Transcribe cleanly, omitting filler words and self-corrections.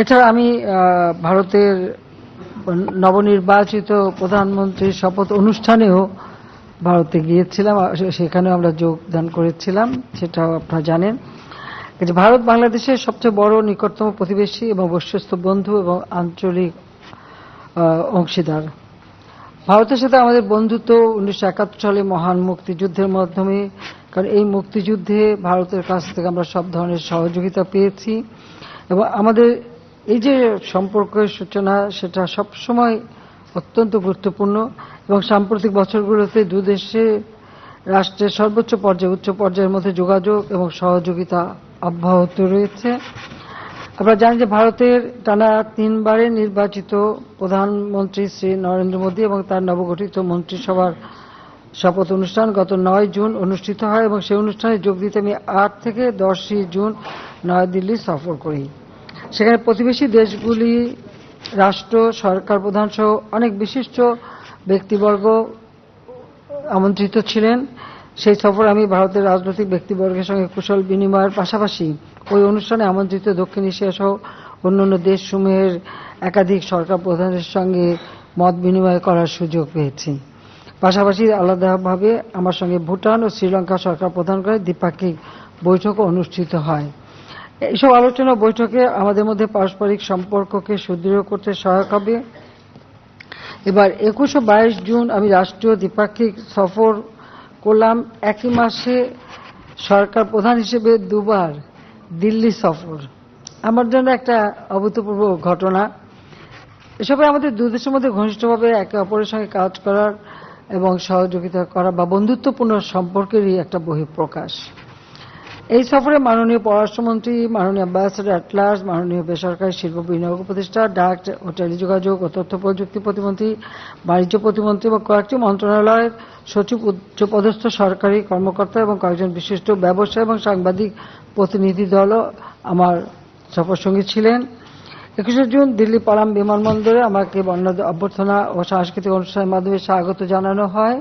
এছাড়া আমি ভারতের নবনির্বাচিত প্রধানমন্ত্রীর শপথ অনুষ্ঠানেও ভারতে গিয়েছিলাম, সেখানেও আমরা যোগদান করেছিলাম, সেটাও আপনারা জানেন। ভারত বাংলাদেশের সবচেয়ে বড় নিকটতম প্রতিবেশী এবং বিশ্বস্ত বন্ধু এবং আঞ্চলিক অংশীদার। ভারতের সাথে আমাদের বন্ধুত্ব 1971 সালে মহান মুক্তিযুদ্ধের মাধ্যমে, কারণ এই মুক্তিযুদ্ধে ভারতের কাছ থেকে আমরা সব ধরনের সহযোগিতা পেয়েছি এবং আমাদের এই যে সম্পর্কের সূচনা সেটা সবসময় অত্যন্ত গুরুত্বপূর্ণ এবং সাম্প্রতিক বছরগুলোতে দুদেশে রাষ্ট্রের সর্বোচ্চ পর্যায়ে উচ্চ পর্যায়ের মধ্যে যোগাযোগ এবং সহযোগিতা অব্যাহত রয়েছে। আমরা জানি যে ভারতের টানা 3 বারের নির্বাচিত প্রধানমন্ত্রী শ্রী নরেন্দ্র মোদী এবং তার নবগঠিত মন্ত্রিসভার শপথ অনুষ্ঠান গত 9 জুন অনুষ্ঠিত হয় এবং সেই অনুষ্ঠানে যোগ দিতে আমি 8 থেকে 10 জুন নয়াদিল্লি সফর করি। সেখানে প্রতিবেশী দেশগুলি রাষ্ট্র সরকার প্রধান সহ অনেক বিশিষ্ট ব্যক্তিবর্গ আমন্ত্রিত ছিলেন। সেই সফরে আমি ভারতের রাজনৈতিক ব্যক্তিবর্গের সঙ্গে কুশল বিনিময়ের পাশাপাশি ওই অনুষ্ঠানে আমন্ত্রিত দক্ষিণ এশিয়া সহ অন্যান্য দেশসমূহের একাধিক সরকার প্রধানের সঙ্গে মত বিনিময় করার সুযোগ পেয়েছি। পাশাপাশি আলাদাভাবে আমার সঙ্গে ভুটান ও শ্রীলঙ্কা সরকার প্রধানগণের দ্বিপাক্ষিক বৈঠকও অনুষ্ঠিত হয়। এইসব আলোচনা বৈঠকে আমাদের মধ্যে পারস্পরিক সম্পর্ককে সুদৃঢ় করতে সহায়ক হবে। এবার 21 ও 22 জুন আমি রাষ্ট্রীয় দ্বিপাক্ষিক সফর করলাম। একই মাসে সরকার প্রধান হিসেবে 2 বার দিল্লি সফর আমার জন্য একটা অভূতপূর্ব ঘটনা। এসবে আমাদের দুই দেশের মধ্যে ঘনিষ্ঠভাবে একে অপরের সঙ্গে কাজ করার এবং সহযোগিতা করা বা বন্ধুত্বপূর্ণ সম্পর্কেরই একটা বহিঃপ্রকাশ। এই সফরে মাননীয় পররাষ্ট্রমন্ত্রী, মাননীয় অ্যাম্বাসেডর অ্যাট লার্জ, মাননীয় বেসরকারি শিল্প বিনিয়োগ উপদেষ্টা, ডাক ও টেলিযোগাযোগ ও তথ্য প্রযুক্তি প্রতিমন্ত্রী, বাণিজ্য প্রতিমন্ত্রী এবং কয়েকটি মন্ত্রণালয়ের সচিব, উচ্চপদস্থ সরকারি কর্মকর্তা এবং কয়েকজন বিশিষ্ট ব্যবসায়ী এবং সাংবাদিক প্রতিনিধি দলও আমার সফরসঙ্গী ছিলেন। 21 জুন দিল্লি পালাম বিমানবন্দরে আমাকে বর্ণাঢ্য অভ্যর্থনা ও সাংস্কৃতিক অনুষ্ঠানের মাধ্যমে স্বাগত জানানো হয়।